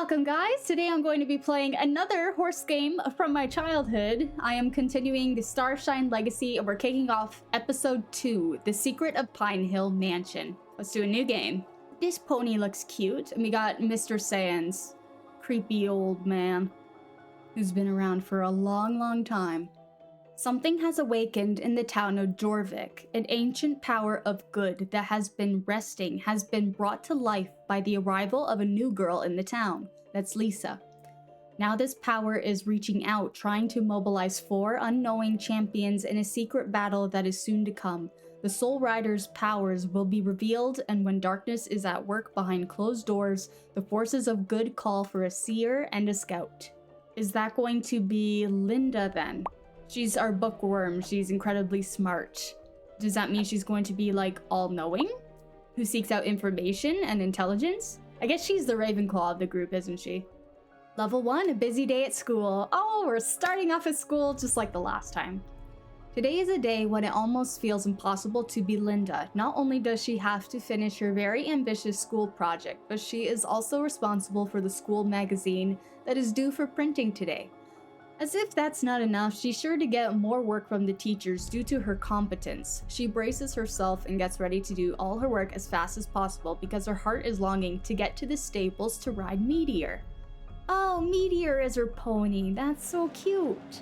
Welcome guys! Today I'm going to be playing another horse game from my childhood. I am continuing the Starshine Legacy and we're kicking off episode 2, The Secret of Pine Hill Mansion. Let's do a new game. This pony looks cute and we got Mr. Sands, creepy old man who's been around for a long time. Something has awakened in the town of Jorvik. An ancient power of good that has been resting has been brought to life by the arrival of a new girl in the town. That's Lisa. Now this power is reaching out, trying to mobilize 4 unknowing champions in a secret battle that is soon to come. The Soul Rider's powers will be revealed, and when darkness is at work behind closed doors, the forces of good call for a seer and a scout. Is that going to be Linda then? She's our bookworm. She's incredibly smart. Does that mean she's going to be like all-knowing? Who seeks out information and intelligence? I guess she's the Ravenclaw of the group, isn't she? Level 1, a busy day at school. Oh, we're starting off at school just like the last time. Today is a day when it almost feels impossible to be Linda. Not only does she have to finish her very ambitious school project, but she is also responsible for the school magazine that is due for printing today. As if that's not enough, she's sure to get more work from the teachers due to her competence. She braces herself and gets ready to do all her work as fast as possible because her heart is longing to get to the stables to ride Meteor. Oh, Meteor is her pony. That's so cute.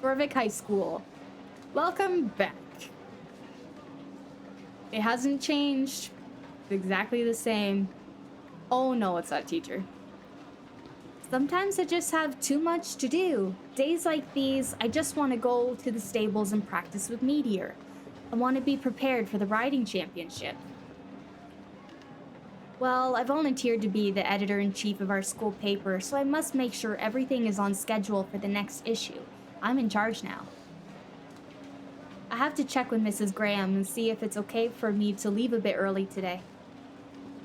Jorvik High School. Welcome back. It hasn't changed. It's exactly the same. Oh no, it's that teacher. Sometimes I just have too much to do. Days like these, I just want to go to the stables and practice with Meteor. I want to be prepared for the riding championship. Well, I volunteered to be the editor-in-chief of our school paper, so I must make sure everything is on schedule for the next issue. I'm in charge now. I have to check with Mrs. Graham and see if it's okay for me to leave a bit early today.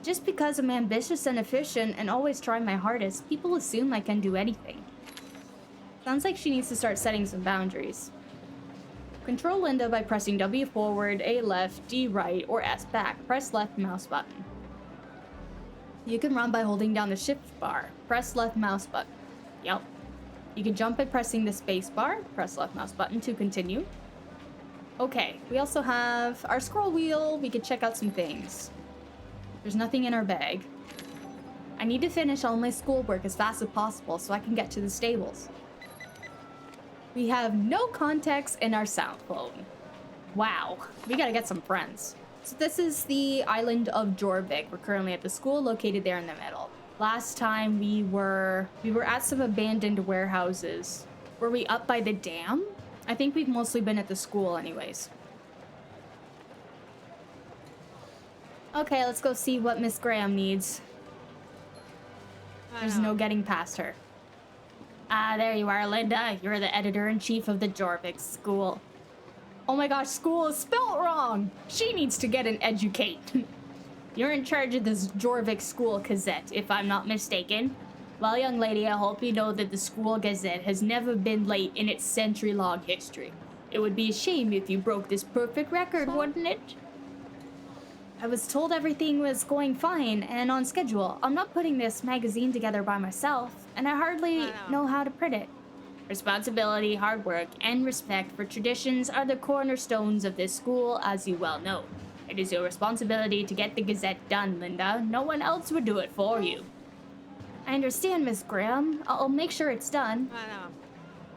Just because I'm ambitious and efficient and always try my hardest, people assume I can do anything. Sounds like she needs to start setting some boundaries. Control Linda by pressing W forward, A left, D right, or S back. Press left mouse button. You can run by holding down the shift bar. Press left mouse button. Yep. You can jump by pressing the space bar. Press left mouse button to continue. Okay, we also have our scroll wheel. We can check out some things. There's nothing in our bag. I need to finish all my schoolwork as fast as possible so I can get to the stables. We have no contacts in our sound phone. Wow, we gotta get some friends. So this is the island of Jorvik. We're currently at the school located there in the middle. Last time we were at some abandoned warehouses. Were we up by the dam? I think we've mostly been at the school anyways. Okay, let's go see what Miss Graham needs. There's no getting past her. Ah, there you are, Linda. You're the editor-in-chief of the Jorvik school. Oh my gosh, school is spelled wrong! She needs to get an educate. You're in charge of this Jorvik School Gazette, if I'm not mistaken. Well, young lady, I hope you know that the School Gazette has never been late in its century-long history. It would be a shame if you broke this perfect record, wouldn't it? I was told everything was going fine and on schedule. I'm not putting this magazine together by myself, and I hardly know how to print it. Responsibility, hard work, and respect for traditions are the cornerstones of this school, as you well know. It is your responsibility to get the Gazette done, Linda. No one else would do it for you. I understand, Miss Graham. I'll make sure it's done.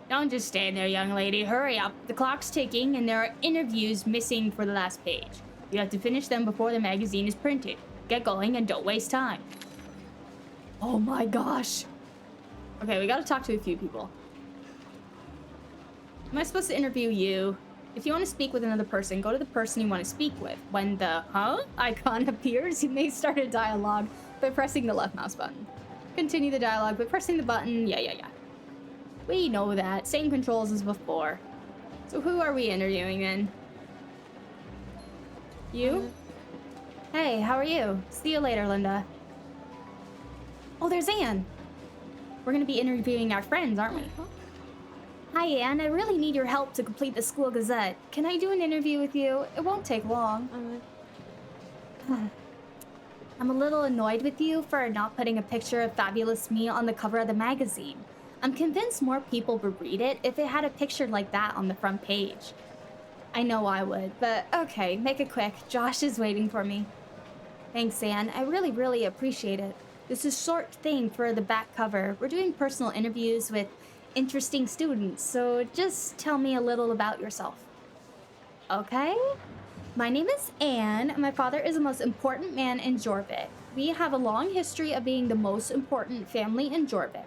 Don't just stand there, young lady. Hurry up. The clock's ticking, and there are interviews missing for the last page. You have to finish them before the magazine is printed. Get going and don't waste time. Oh my gosh. Okay, we gotta talk to a few people. Am I supposed to interview you? If you want to speak with another person, go to the person you want to speak with. When the icon appears, you may start a dialogue by pressing the left mouse button. Continue the dialogue by pressing the button. Yeah. We know that. Same controls as before. So who are we interviewing then? You? Hey, how are you? See you later, Linda. Oh, there's Anne. We're gonna be interviewing our friends, aren't we? Hi, Anne. I really need your help to complete the School Gazette. Can I do an interview with you? It won't take long. I'm a little annoyed with you for not putting a picture of fabulous me on the cover of the magazine. I'm convinced more people would read it if it had a picture like that on the front page. I know I would, but okay, make it quick. Josh is waiting for me. Thanks, Anne. I really appreciate it. This is a short thing for the back cover. We're doing personal interviews with interesting students, so just tell me a little about yourself. Okay? My name is Anne. My father is the most important man in Jorvik. We have a long history of being the most important family in Jorvik.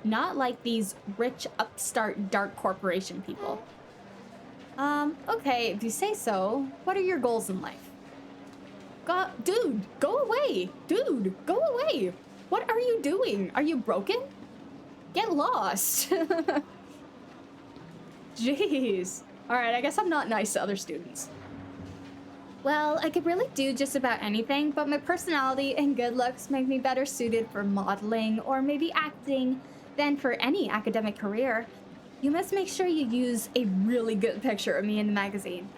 Not like these rich, upstart, dark corporation people. Okay, if you say so. What are your goals in life? Dude, go away! Dude, go away! What are you doing? Are you broken? Get lost! Jeez. Alright, I guess I'm not nice to other students. Well, I could really do just about anything, but my personality and good looks make me better suited for modeling or maybe acting than for any academic career. You must make sure you use a really good picture of me in the magazine.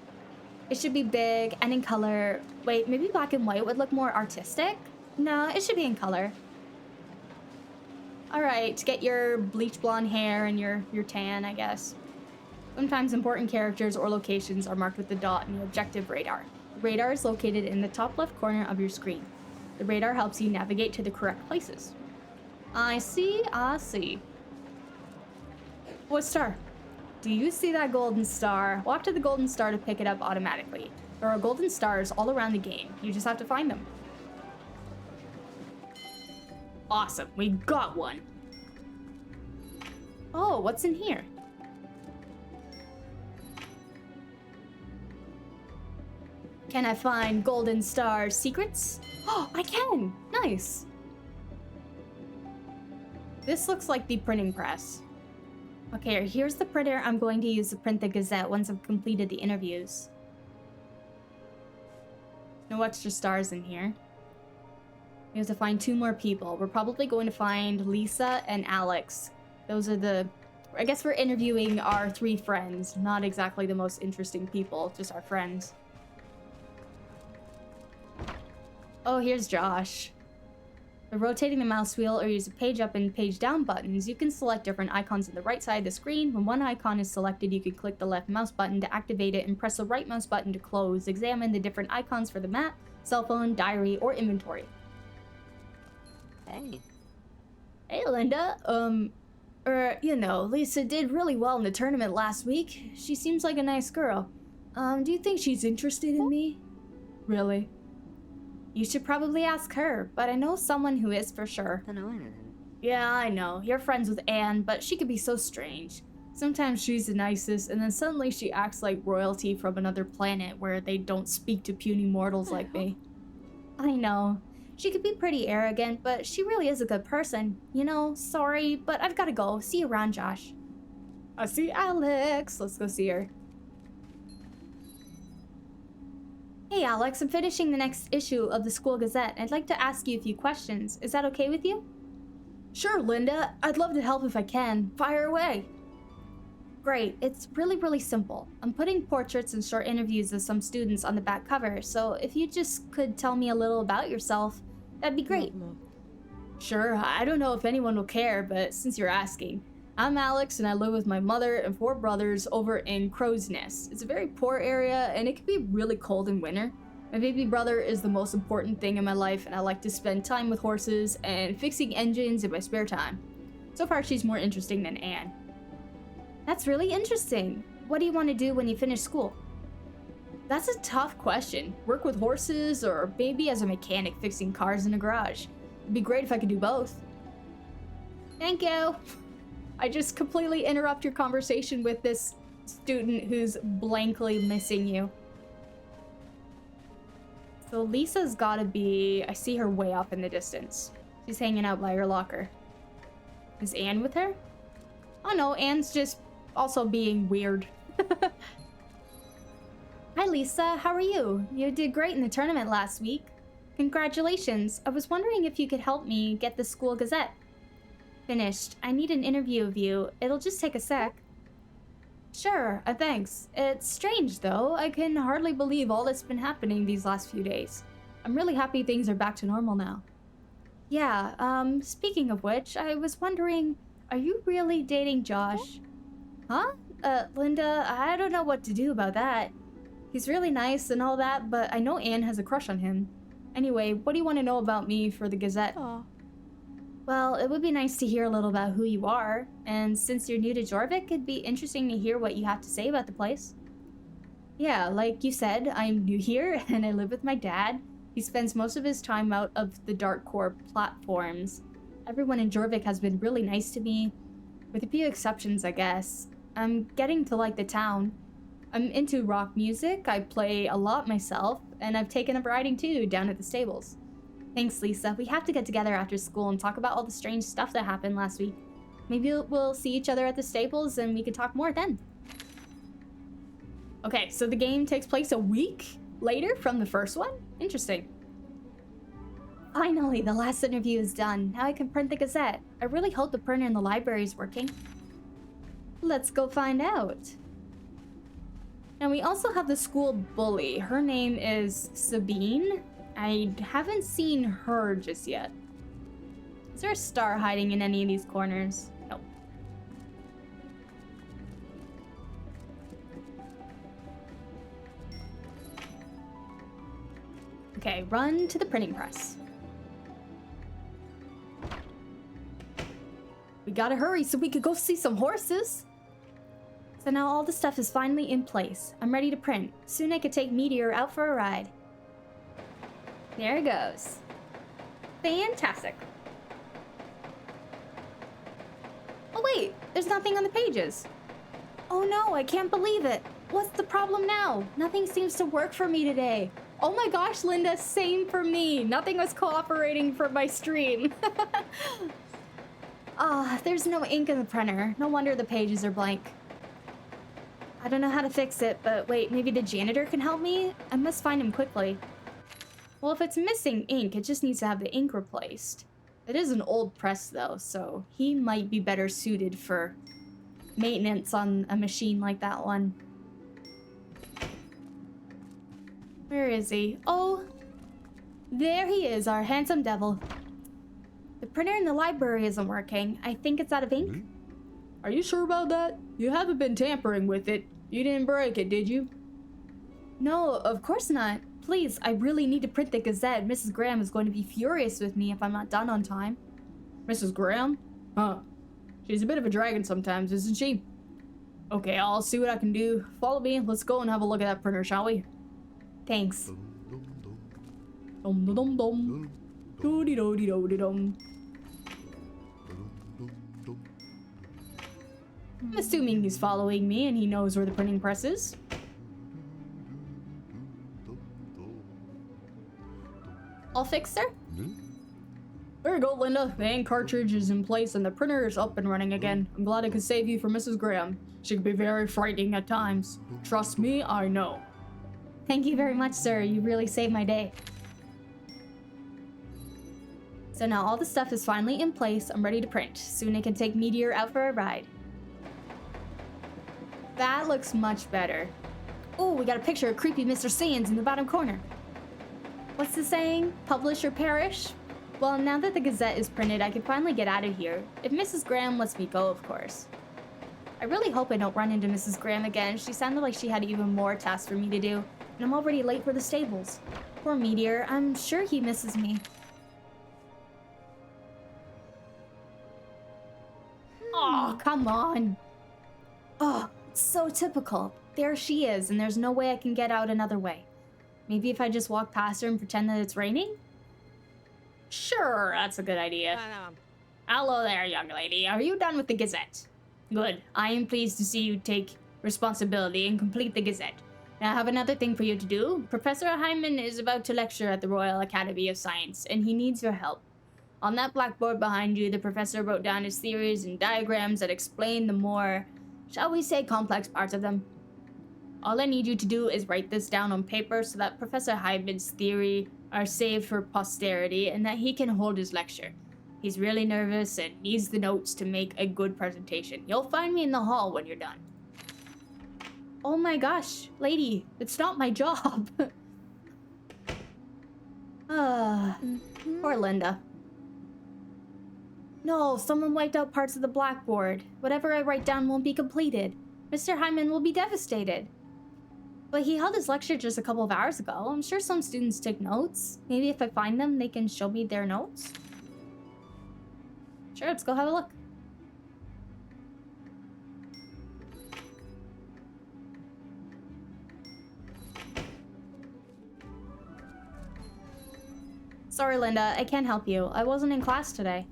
It should be big and in color. Wait, maybe black and white would look more artistic? No, it should be in color. Alright, get your bleach blonde hair and your tan, I guess. Sometimes important characters or locations are marked with the dot in the objective radar. The radar is located in the top left corner of your screen. The radar helps you navigate to the correct places. I see. What star? Do you see that golden star? Walk to the golden star to pick it up automatically. There are golden stars all around the game. You just have to find them. Awesome, we got one. Oh, what's in here? Can I find golden star secrets? Oh, I can! Nice! This looks like the printing press. Okay, here's the printer I'm going to use to print the Gazette once I've completed the interviews. No extra stars in here. We have to find 2 more people. We're probably going to find Lisa and Alex. Those are the... I guess we're interviewing our 3 friends. Not exactly the most interesting people, just our friends. Oh, here's Josh. By rotating the mouse wheel or use the page up and page down buttons, you can select different icons on the right side of the screen. When one icon is selected, you can click the left mouse button to activate it and press the right mouse button to close. Examine the different icons for the map, cell phone, diary, or inventory. Hey. Hey, Linda. You know, Lisa did really well in the tournament last week. She seems like a nice girl. Do you think she's interested in me? Really? You should probably ask her, but I know someone who is for sure. Yeah, I know. You're friends with Anne, but she could be so strange. Sometimes she's the nicest, and then suddenly she acts like royalty from another planet where they don't speak to puny mortals like me. I know. She could be pretty arrogant, but she really is a good person. You know, sorry, but I've gotta go. See you around, Josh. I see Alex. Let's go see her. Hey Alex, I'm finishing the next issue of the School Gazette. I'd like to ask you a few questions. Is that okay with you? Sure, Linda. I'd love to help if I can. Fire away. Great. It's really simple. I'm putting portraits and short interviews of some students on the back cover, so if you just could tell me a little about yourself, that'd be great. Sure, I don't know if anyone will care, but since you're asking. I'm Alex, and I live with my mother and 4 brothers over in Crow's Nest. It's a very poor area, and it can be really cold in winter. My baby brother is the most important thing in my life, and I like to spend time with horses and fixing engines in my spare time. So far, she's more interesting than Anne. That's really interesting. What do you want to do when you finish school? That's a tough question. Work with horses, or maybe as a mechanic fixing cars in a garage. It'd be great if I could do both. Thank you. I just completely interrupt your conversation with this student who's blankly missing you. So Lisa's gotta be... I see her way off in the distance. She's hanging out by her locker. Is Anne with her? Oh no, Anne's just also being weird. Hi Lisa, how are you? You did great in the tournament last week. Congratulations. I was wondering if you could help me get the School Gazette. Finished. I need an interview of you. It'll just take a sec. Sure, thanks. It's strange though. I can hardly believe all that's been happening these last few days. I'm really happy things are back to normal now. Yeah, speaking of which, I was wondering, are you really dating Josh? Huh? Linda, I don't know what to do about that. He's really nice and all that, but I know Anne has a crush on him. Anyway, what do you want to know about me for the Gazette? Aw. Well, it would be nice to hear a little about who you are, and since you're new to Jorvik, it'd be interesting to hear what you have to say about the place. Yeah, like you said, I'm new here, and I live with my dad. He spends most of his time out of the Dark Core platforms. Everyone in Jorvik has been really nice to me, with a few exceptions, I guess. I'm getting to like the town. I'm into rock music, I play a lot myself, and I've taken up riding too, down at the stables. Thanks, Lisa. We have to get together after school and talk about all the strange stuff that happened last week. Maybe we'll see each other at the stables and we can talk more then. Okay, so the game takes place a week later from the first one? Interesting. Finally, the last interview is done. Now I can print the Gazette. I really hope the printer in the library is working. Let's go find out. And we also have the school bully. Her name is Sabine. I haven't seen her just yet. Is there a star hiding in any of these corners? Nope. Okay, run to the printing press. We gotta hurry so we could go see some horses. So now all the stuff is finally in place. I'm ready to print. Soon I could take Meteor out for a ride. There it goes. Fantastic. Oh wait, there's nothing on the pages. Oh no, I can't believe it. What's the problem now? Nothing seems to work for me today. Oh my gosh, Linda, same for me. Nothing was cooperating for my stream. There's no ink in the printer. No wonder the pages are blank. I don't know how to fix it, but wait, maybe the janitor can help me? I must find him quickly. Well, if it's missing ink, it just needs to have the ink replaced. It is an old press though, so he might be better suited for maintenance on a machine like that one. Where is he? Oh, there he is, our handsome devil. The printer in the library isn't working. I think it's out of ink. Are you sure about that? You haven't been tampering with it. You didn't break it, did you? No, of course not. Please, I really need to print the Gazette. Mrs. Graham is going to be furious with me if I'm not done on time. Mrs. Graham? Huh. She's a bit of a dragon sometimes, isn't she? Okay, I'll see what I can do. Follow me. Let's go and have a look at that printer, shall we? Thanks. Dum dum dum dum. Doody doody doody dum. I'm assuming he's following me and he knows where the printing press is. All fixed, sir? There you go, Linda. The ink cartridge is in place and the printer is up and running again. I'm glad I could save you from Mrs. Graham. She can be very frightening at times. Trust me, I know. Thank you very much, sir. You really saved my day. So now all the stuff is finally in place. I'm ready to print. Soon I can take Meteor out for a ride. That looks much better. Oh, we got a picture of creepy Mr. Sands in the bottom corner. What's the saying? Publish or perish? Well, now that the Gazette is printed, I can finally get out of here. If Mrs. Graham lets me go, of course. I really hope I don't run into Mrs. Graham again. She sounded like she had even more tasks for me to do, and I'm already late for the stables. Poor Meteor. I'm sure he misses me. Oh, come on. Oh, it's so typical. There she is, and there's no way I can get out another way. Maybe if I just walk past her and pretend that it's raining? Sure, that's a good idea. Hello there, young lady. Are you done with the Gazette? Good. I am pleased to see you take responsibility and complete the Gazette. Now I have another thing for you to do. Professor Hyman is about to lecture at the Royal Academy of Science, and he needs your help. On that blackboard behind you, the professor wrote down his theories and diagrams that explain the more, shall we say, complex parts of them. All I need you to do is write this down on paper so that Professor Hyman's theory are saved for posterity and that he can hold his lecture. He's really nervous and needs the notes to make a good presentation. You'll find me in the hall when you're done. Oh my gosh, lady, it's not my job. Poor Linda. No, someone wiped out parts of the blackboard. Whatever I write down won't be completed. Mr. Hyman will be devastated. But he held his lecture just a couple of hours ago. I'm sure some students take notes. Maybe if I find them, they can show me their notes. Sure, let's go have a look. Sorry, Linda, I can't help you. I wasn't in class today.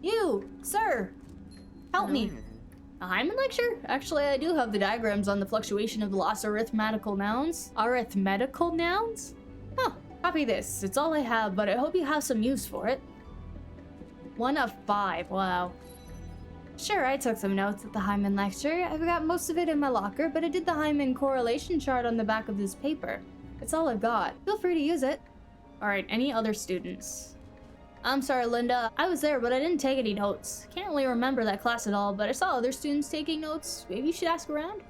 You, sir, help me. A Hyman lecture? Actually, I do have the diagrams on the fluctuation of the lost arithmetical nouns. Arithmetical nouns? Huh, copy this. It's all I have, but I hope you have some use for it. 1 of 5, wow. Sure, I took some notes at the Hyman lecture. I've got most of it in my locker, but I did the Hyman correlation chart on the back of this paper. It's all I've got. Feel free to use it. Alright, any other students? I'm sorry, Linda. I was there, but I didn't take any notes. Can't really remember that class at all, but I saw other students taking notes. Maybe you should ask around?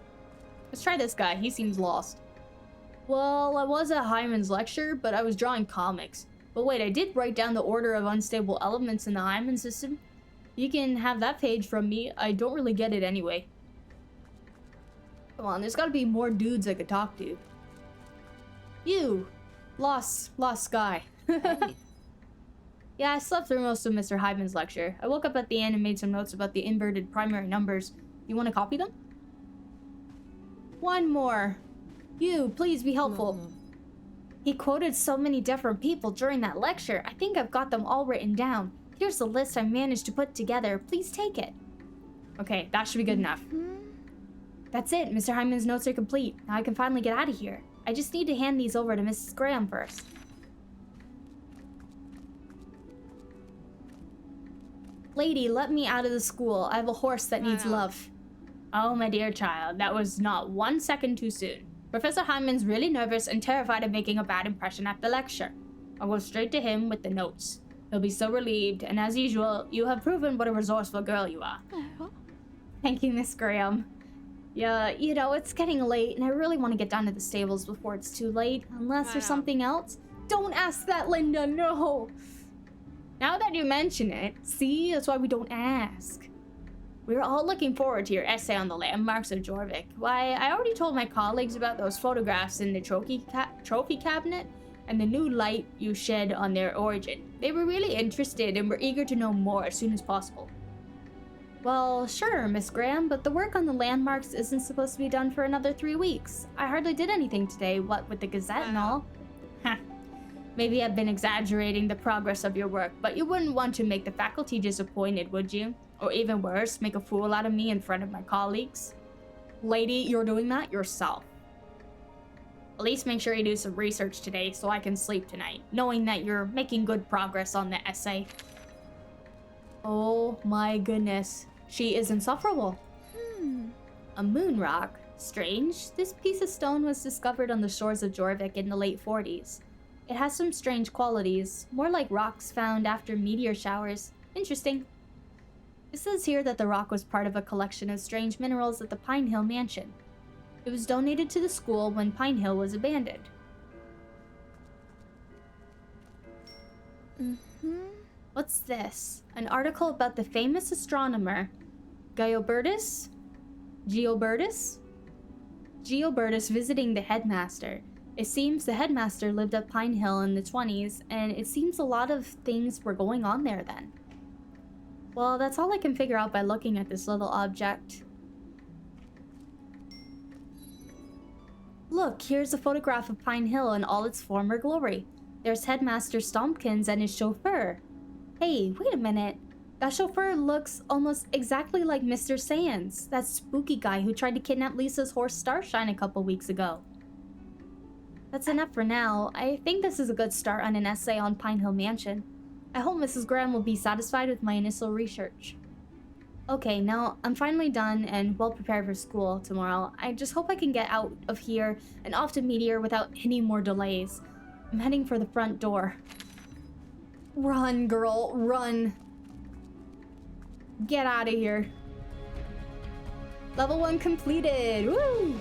Let's try this guy. He seems lost. Well, I was at Hyman's lecture, but I was drawing comics. But wait, I did write down the order of unstable elements in the Hyman system. You can have that page from me. I don't really get it anyway. Come on, there's gotta be more dudes I could talk to. You! Lost guy. Yeah, I slept through most of Mr. Hyman's lecture. I woke up at the end and made some notes about the inverted primary numbers. You want to copy them? One more. You, please be helpful. He quoted so many different people during that lecture. I think I've got them all written down. Here's the list I managed to put together. Please take it. Okay, that should be good enough. That's it. Mr. Hyman's notes are complete. Now I can finally get out of here. I just need to hand these over to Mrs. Graham first. Lady, let me out of the school. I have a horse that needs love. Oh, my dear child, that was not 1 second too soon. Professor Hyman's really nervous and terrified of making a bad impression at the lecture. I'll go straight to him with the notes. He'll be so relieved, and as usual, you have proven what a resourceful girl you are. Thank you, Miss Graham. Yeah, you know, it's getting late, and I really want to get down to the stables before it's too late, unless there's something else. Don't ask that, Linda, no! Now that you mention it, see, that's why we don't ask. We're all looking forward to your essay on the landmarks of Jorvik. Why, I already told my colleagues about those photographs in the trophy cabinet and the new light you shed on their origin. They were really interested and were eager to know more as soon as possible. Well, sure, Miss Graham, but the work on the landmarks isn't supposed to be done for another 3 weeks. I hardly did anything today, what with the Gazette and all. Maybe I've been exaggerating the progress of your work, but you wouldn't want to make the faculty disappointed, would you? Or even worse, make a fool out of me in front of my colleagues? Lady, you're doing that yourself. At least make sure you do some research today so I can sleep tonight, knowing that you're making good progress on the essay. Oh my goodness, she is insufferable. A moon rock? Strange. This piece of stone was discovered on the shores of Jorvik in the late 40s. It has some strange qualities, more like rocks found after meteor showers. Interesting. It says here that the rock was part of a collection of strange minerals at the Pine Hill Mansion. It was donated to the school when Pine Hill was abandoned. What's this? An article about the famous astronomer Geobertus visiting the headmaster. It seems the headmaster lived at Pine Hill in the 20s, and it seems a lot of things were going on there then. Well, that's all I can figure out by looking at this little object. Look, here's a photograph of Pine Hill in all its former glory. There's Headmaster Stompkins and his chauffeur. Hey, wait a minute. That chauffeur looks almost exactly like Mr. Sands, that spooky guy who tried to kidnap Lisa's horse Starshine a couple weeks ago. That's enough for now. I think this is a good start on an essay on Pine Hill Mansion. I hope Mrs. Graham will be satisfied with my initial research. Okay, now I'm finally done and well prepared for school tomorrow. I just hope I can get out of here and off to Meteor without any more delays. I'm heading for the front door. Run, girl, run. Get out of here. Level 1 completed, woo!